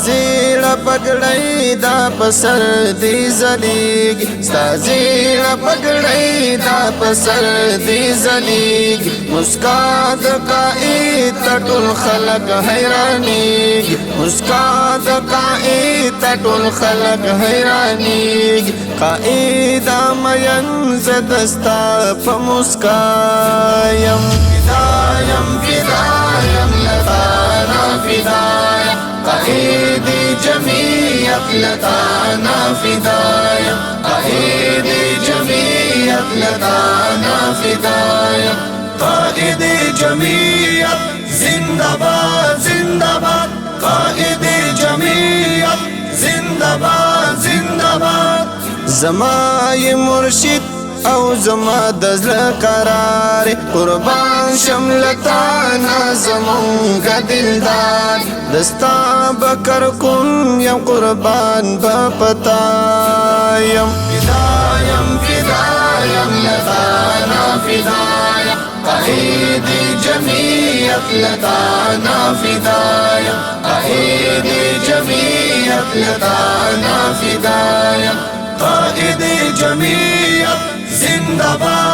ستازیړه پګړۍ دا پسر دی زلیګ ستازیړه پګړۍ دا پسر دی زلیګ مسکا د قائد ټول خلق حیرانیګ مسکا د قائد ټول خلق حیرانیګ قائد مین زدستا په مسکایم فدايم لطانا فدايم قائد جميع لطانا فدايم قائد جميع لطانا فدايم قائد جميع زندباد زندباد قائد جميع زندباد زندباد زمای مرشد او زما دزل قرار قربان شملتانا زمونگ دلدار دستا بکر کن یم قربان بپتایم فدايم لطانا فدايم قائد جميع لطانا فدايم قائد جميع لطانا فدايم قائد جميع زندباد